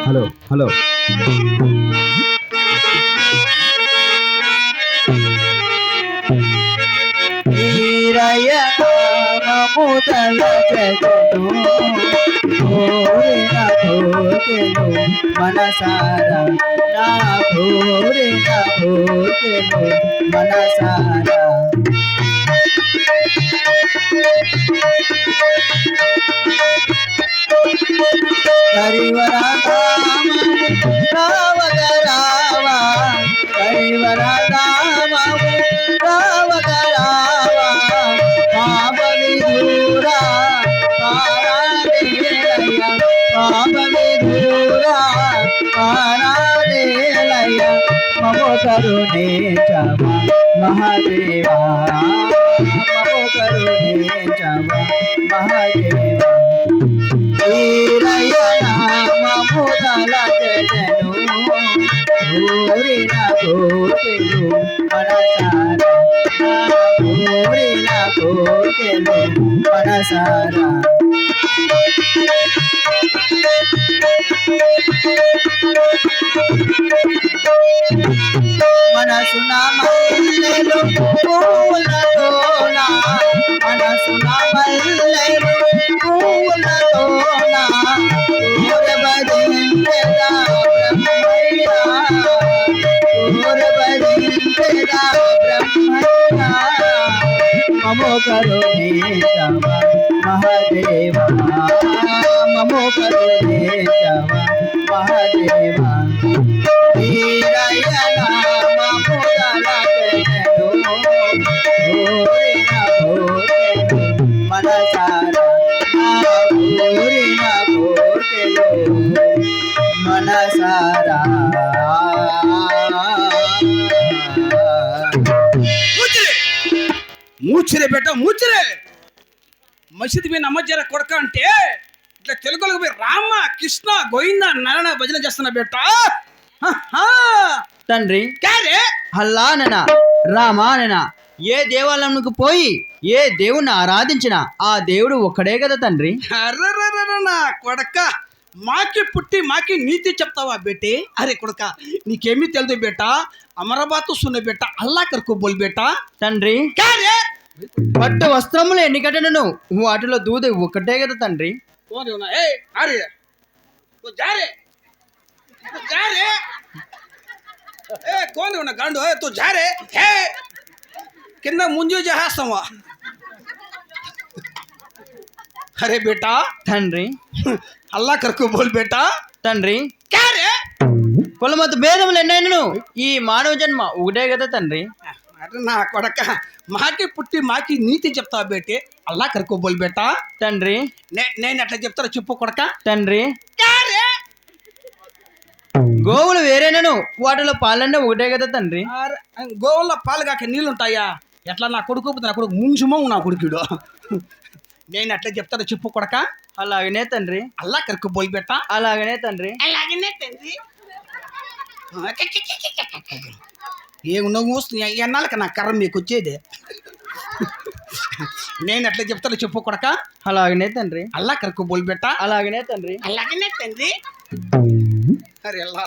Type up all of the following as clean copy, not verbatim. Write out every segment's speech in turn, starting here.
Hello hello ముదల Jagan కోరిన కోకెను మనసారా నా కోరిన కోకెను మనసారా హరివర రావగ రావా హరివర రామము రావగ రావా పాపమి దూరా పారాదేలయ పాపమి దూరా పారాదేలయ మమో కరుణే చమ మహాదేవా మమో కరుణే చమ మహాదేవా ముదల జగను కోరిన కోకెను మనసారా కోరిన కోకెను మనసారా మనసున మల్లెలు పూలతోన మనసున మల్లెలు పూలతోన ఊరబడించెదా బ్రహ్మయ్య ఊరబడించెదా బ్రహ్మయ్య మమో కరుణే చమ మహాదేవా మమో కరుణే చమ మహాదేవా మనసారా మనసారా మూచిరే బేట మూచిరే మసీదు పోయిన అమ్మజార కొడక అంటే ఇట్లా తెలుగులో పోయి రామ కృష్ణ గోవింద నారాయణ భజన చేస్తున్నా బేట తండ్రి అల్లాననా రామాననా ఏ దేవాలయంకు పోయి ఏ దేవుణ్ణి ఆరాధించినా ఆ దేవుడు ఒక్కడే కదా తండ్రి. అర్రర్రర్రనా కొడక మాకి పుట్టి మాకి నీతి చెప్తావా బేటే అరే కొడక నీకేమీ తెలియదు బేట అమరాబాత్ సున్న బేట అల్లా కరుకు బోల్ బేట తండ్రి. పట్టు వస్త్రములు ఎన్ని కట్టను వాటిలో దూది ఒక్కటే కదా తండ్రి. कौन है ना गांडो है तो जा रे है किन्ना मुंजो जहासवा अरे बेटा తండ్రి अल्लाह करको बोल बेटा తండ్రి. क्या रे కులమత భేదములు ఎన్నైనను ఈ మానవ జన్మ ఒకటే కదా తండ్రి. अरे ना కొడక మాకి పుట్టి మాకి నీతి చెప్తావా బేటే అల్లా కరుకో బోల్ బేటా తండ్రి. నేను అట్లా చెప్తారా చెప్పు కొడక తండ్రి. क्या रे గోవులు వేరేనను వాటిలో పాలన్నీ ఒకటే కదా తండ్రి. గోవుల్లో పాలు కాక నీళ్ళు ఉంటాయా ఎట్లా నా కొడుకు నా కొడుకు ముంచుమో నా కొడుకుడు నేను అట్లా చెప్తాను చెప్పు కొడక అలాగనే తండ్రి. అల్లా కరుకు బోల్ బేటా అలాగనే తండ్రి. అలాగనే తండ్రి ఏం నువ్వు ఎన్నాళ్ళకి నా కర్ర మీకు వచ్చేది నేను అట్లా చెప్తాను చెప్పు కొడక అలాగనే తండ్రి. అల్లా కరుకు బోల్ బేటా అలాగనే తండ్రి. అలాగనే తండ్రి అరే అల్లా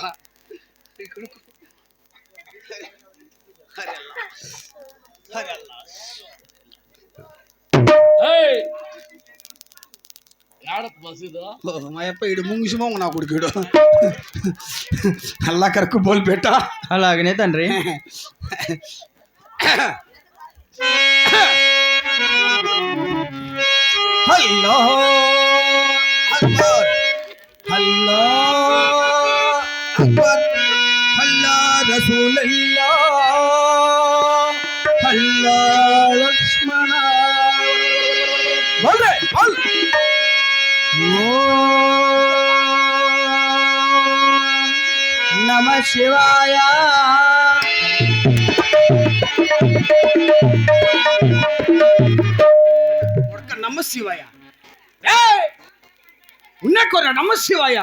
మా అప్ప ఇడు ముంగిసిమో నా కొడుకుడు అల్లా కరుకు బోల్ బేటా అలాగనే తండ్రి. హల్లో అక్బర్ హల్లో అక్బర్ హల్లా రసూలల్లా హల్లా లక్ష్మణ బోల్ రే బోల్ నమ శివాయ. నమ శివాయ ఉన్నకోరా నమ శివాయ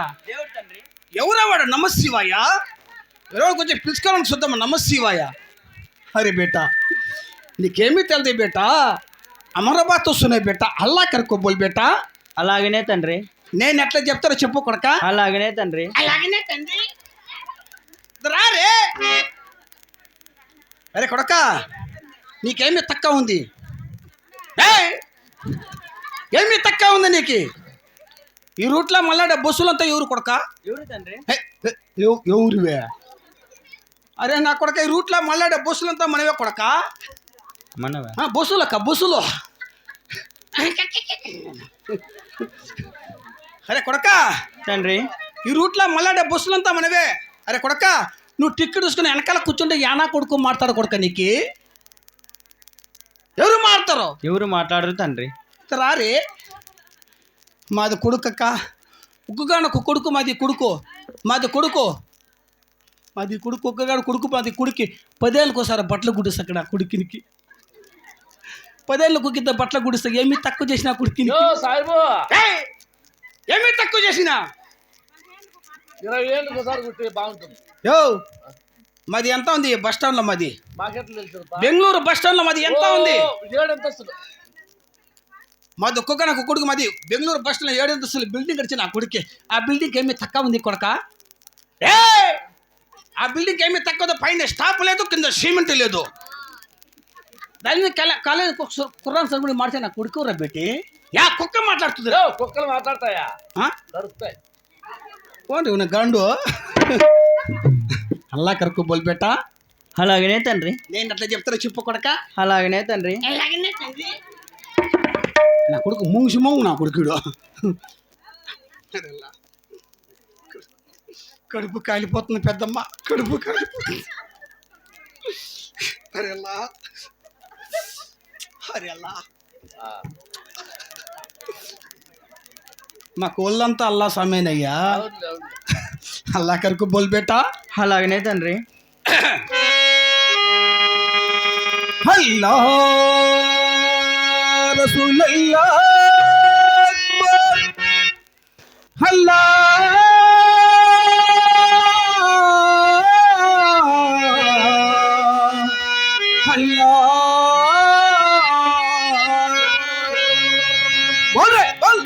ఎవరవాడు నమ శివాయ ఎవరో కొంచెం పిలుచుకోవాలని చూద్దామా నమ శివాయ అరే బేటా నీకేమీ తెలియదు బేటా అమరబాత్ వస్తున్నాయి బేట అల్లా కరుకోబోల్ బేట. అలాగనే తండ్రి. నేను ఎట్లా చెప్తారో చెప్పు కొడక. అలాగనే తండ్రి. అలాగనే తండ్రి. రారే అరే కొడక, నీకేమి తక్కువ ఉంది? ఏమి తక్కువ ఉంది నీకు? ఈ రూట్లో మళ్ళా బస్సులంతా ఎవరు కొడక? ఎవరు తండ్రి? ఎవరువే? అరే నా కొడక, ఈ రూట్లో మళ్ళా బస్సులంతా మనవే కొడక. మనవా? బస్సులక్క బస్సులు. అరే కొడక తండ్రి, ఈ రూట్లో మళ్ళా బస్సులంతా మనవే. అరే కొడక, నువ్వు టికెట్ తీసుకుని వెనకాల కూర్చుంటే యానా కొడుకు మాట్లాడు కొడక. నీకు ఎవరు మాడతారు? ఎవరు మాట్లాడరు తండ్రి? రారే మాది కొడుకక్క, ఉక్కుగానొక్క కొడుకు, మాది కొడుకు, మాది కొడుకు, మాది కొడుకు, ఒక్కగాడు కొడుకు, మాది కొడుకు. 10 ఏళ్ళకి ఒకసారి బట్టలు గుడిస్తా అక్కడ కొడుకునికి. 10 ఏళ్ళకు కింద బట్టలు గుడిస్తా. ఏమి తక్కువ చేసినా కొడుకుని? ఏమి తక్కువ చేసినా? 20 ఏళ్ళకి ఒకసారి కుట్టి బాగుంటుంది. యో మాది ఎంత ఉంది బస్ స్టాండ్లో? మాది మాకెట్లు తెలుసు? బెంగళూరు బస్ స్టాండ్లో మాది ఎంత ఉంది? 7 అంతస్తులు. మాది ఒక్కొక్క కొడుకు. మాది బెంగళూరు బస్ స్టాండ్లో 7 అంతస్తులు బిల్డింగ్ కడిచి నా కొడుకే. ఆ బిల్డింగ్ ఏమి తక్కువ ఉంది కొడక? ఆ బిల్డింగ్ ఏమి తక్కువ? పైన స్టాప్ లేదు, కింద సిమెంట్ లేదు. దాని మీద కాలేజ్ కుర్రాన్ సార్ కూడా మాడితే నా కొడుకు రా బేటి. యా కుక్క మాట్లాడుతుంది. కుక్కలు మాట్లాడతాయా? దొరుకుతాయి. పోనీ గండు అల్లా కరకు బోల్ బేట. అలాగనే తండ్రి. నేను అట్లా చెప్తారా చెప్పు కొడక. అలాగనే తండ్రి. నా కొడుకు ముంగిసి మొంగు నా కొడుకుడు. కడుపు కాలిపోతుంది పెద్దమ్మ, కడుపు కాలిపోతుంది. అరేలా అరేలా మా కోళ్ళంతా అల్లా సమేనయ్యా. అల్లా కరకు బోల్ బేట. అలాగనే తండ్రి. అల్లా రసూలల్లా అల్లా అల్లా బోల్ రే బోల్.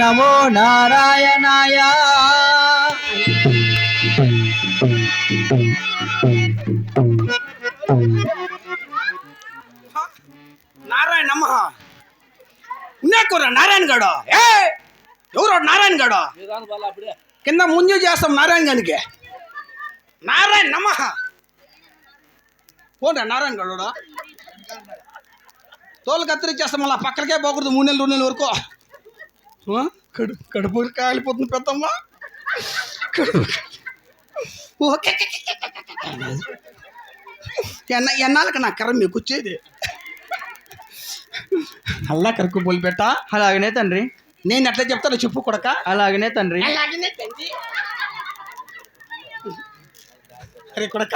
నమో నారాయణాయ. నారాయణ నమ. ఉన్నాకోరా నారాయణ గడు. ఎవరో నారాయణ గడు. అప్పుడే కింద ముందు చేస్తాం నారాయణ గానికి. నారాయణ నమ. పోండి నారాయణ గడు. తోలు కత్తిరించేస్తాం మళ్ళీ పక్కలకే పోకూడదు 3 నెలలు 2 నెలల వరకు. కడుపు కాలిపోతుంది పెద్దమ్మ. ఎన్నాళ్ళకి నా కర్ర మీకు వచ్చేది. అల్లా కరకు బోల్ బేట. అలాగనే తండ్రి. నేను ఎట్లా చెప్తానో చెప్పు కొడక. అలాగనే తండ్రి. అరే కొడక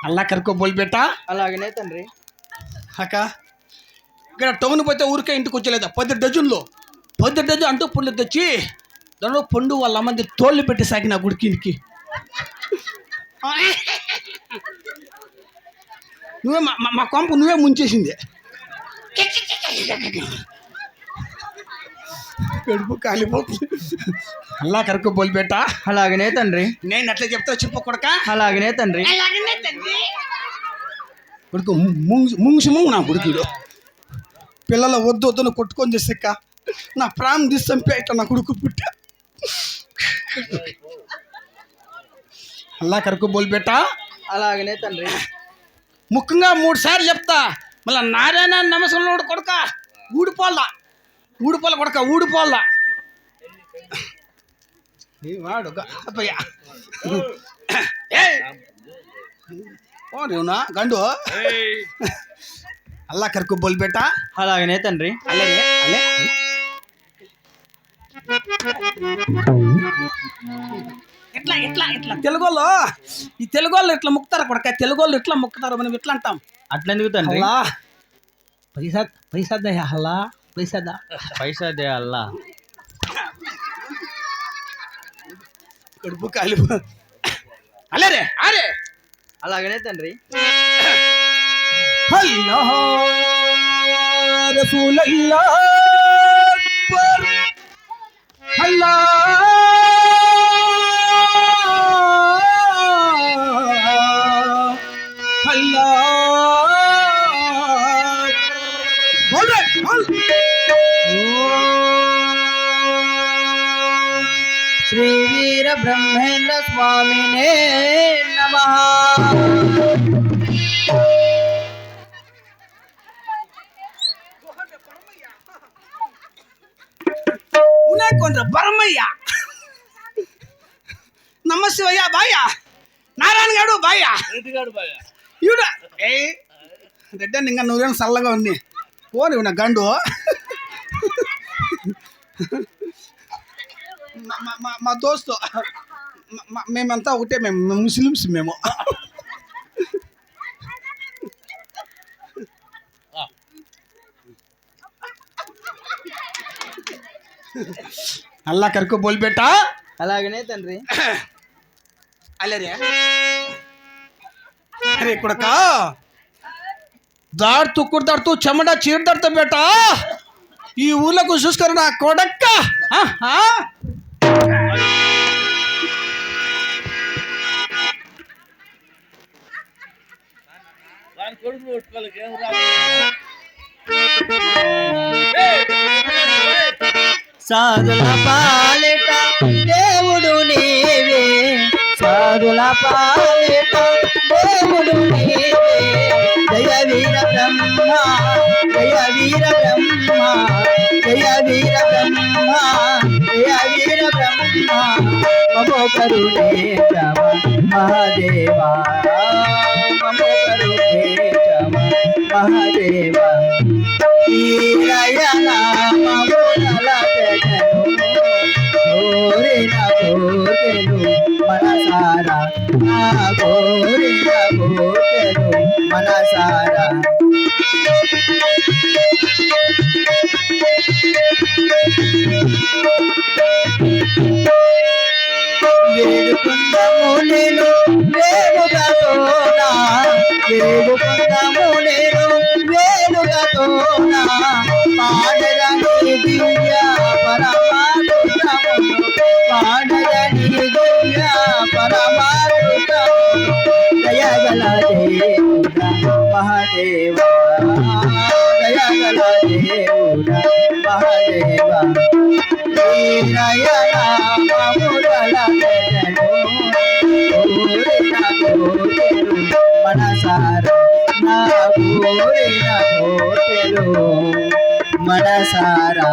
అల్లా కరకు బోల్ బేట. అలాగనే తండ్రి. అక్క ఇక్కడ టౌన్ పోతే ఊరికే ఇంటికి వచ్చేలేదా 10 డజన్లు 10 డజన్ అంటూ పండ్లు తెచ్చి దానిలో పండు వాళ్ళ అమ్మంది తోళ్ళు పెట్టి సాగిన గుడికి. నువ్వే మా కొంపు నువ్వే ముంచేసింది. కడుపు కాలిపోతుంది. అల్లా కరకు బోల్ బేట. అలాగనే తండ్రి. నేను ఎట్లా చెప్తా చెప్పు కొడక. అలాగనే తండ్రి. కొడుకు ముంగిసి ముంగు నా కొడుకుడు. పిల్లల వద్దు వద్దును కొట్టుకొని చేసాక నా ప్రాణం తీసి చంపే ఇట్లా నా కొడుకు పుట్టా. అల్లా కరకు బోల్ బేట. అలాగనే తండ్రి. ముఖ్యంగా 3 సార్లు చెప్తా. మళ్ళీ నారాయణ నమస్కారం కొడక. ఊడిపోల్లా కొడక, ఊడిపోల్లా. వాడు అబ్బయ్యా ఓనా గండు. అల్లా కరకు బోల్ బేట. అలాగనే తండ్రి. అల్లే అల్లే ఇట్లా ఇట్లా ఇట్లా తెలుగులో ఈ తెలుగులో ఇట్లా ముక్తారు కొడక. తెలుగులో ఇట్లా ముక్తారు, మనం ఇట్లా అంటాం. అట్లెందుకు తండ్రి? అల్లా పైసా దయ్యా. అల్లా పైసా పైసా దే అల్లా. కడుపు కాలిపో. అలే రే అరే అలాగనే తండ్రి. అల్లాహ్ రసూలల్లాహ్ అక్బర్. అల్లాహ్ అల్లాహ్ బోల్ రే బోల్. శ్రీ వీర బ్రహ్మేంద్ర స్వామినే నమః. ఉనాకొండ్ర బరమయ్య, నమశివయ్య బాయ, నారాయణ గారు బాయ, రెడ్డిగాడు బాయ్. ఈవిడ ఏ రెడ్డి ఇంకా నువ్వేమో చల్లగా ఉంది పోని నా గండు. మా దోస్తు మేమంతా ఒకటే, మేము ముస్లిమ్స్ మేము. అల్లా కరుకు బోల్ బేటా. అలాగనే తండ్రి. అల్లరే అరే కొడక దాడుతూ కుడతాడుతూ చెమట చీడతాడుతూ బేటా ఈ ఊర్లకు చూసుకొని నా కొడక్క. దాని కొడుకు కొట్టుకోలేక ఏం రాదు. సాధుల పాలిట దేవుడు నీవే, సాధుల పాలిట దేవుడు నీవే. జయ వీర బ్రహ్మ, జయ వీర బ్రహ్మ, జయ వీర బ్రహ్మ, జయ వీర బ్రహ్మ. మమో కరుణే చమ మహాదేవా, మమో కరుణే చమ మహాదేవా. ఈరయన మమునల తెగను, కోరిన కోర్కెను మనసారా, నా కోరిన కోర్కెను మనసారా. వేడుకుందాము నేను వేడుకతోనా, వేడుకుందాము నేను వేడుకతోనా. పాడదని దివ్య పరమాద్భుతమును, పాడదని దివ్య పరమాద్భుతమును. దయగల దేవుడా మహాదేవా, దయగల దేవుడా మహాదేవా. ఈరయన మమునల తెగను, కోరిన కోర్కెను మనసారా, నా కోరిన కోర్కెను మనసారా.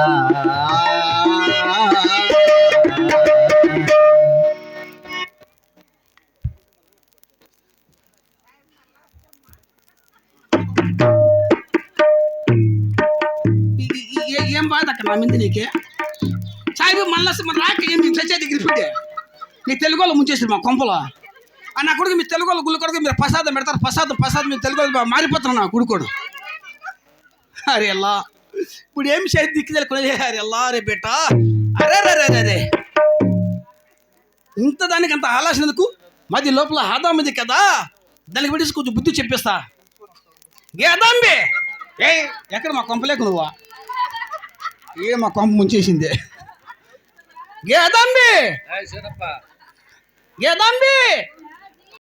ఏం బాధ అక్కడ నా మీద నీకే సాయిబు మళ్ళీ మన రాక ఏమి చచ్చే దగ్గర పెట్టే నీ తెలుగు వాళ్ళు ముంచేసారు మా కొంపలో. నా కొడుకు మీ తెలుగు వాళ్ళు గుళ్ళు కొడుకు మీరు ప్రసాదం పెడతారు, ప్రసాదం మీ తెలుగు వాళ్ళు మారిపోతున్నారు నా కొడుకోడు. అరే అల్లా ఇప్పుడు ఏమి చేసి దిక్కు తెలుకునే. అరే అల్లా రే బేటా, అరే రే రే రే రే ఇంత దానికి అంత ఆలోచన ఎందుకు? మాది లోపల ఆదాం ఉంది కదా, దానికి పెట్టి కొంచెం బుద్ధి చెప్పేస్తా. ఏ అదాంబే ఏ ఎక్కడ మా కొంపలేకు నువ్వా? ఏ మా కొంప ముంచేసిందే. గే అదాంబే, చిన్నప్ప గే అదాంబే.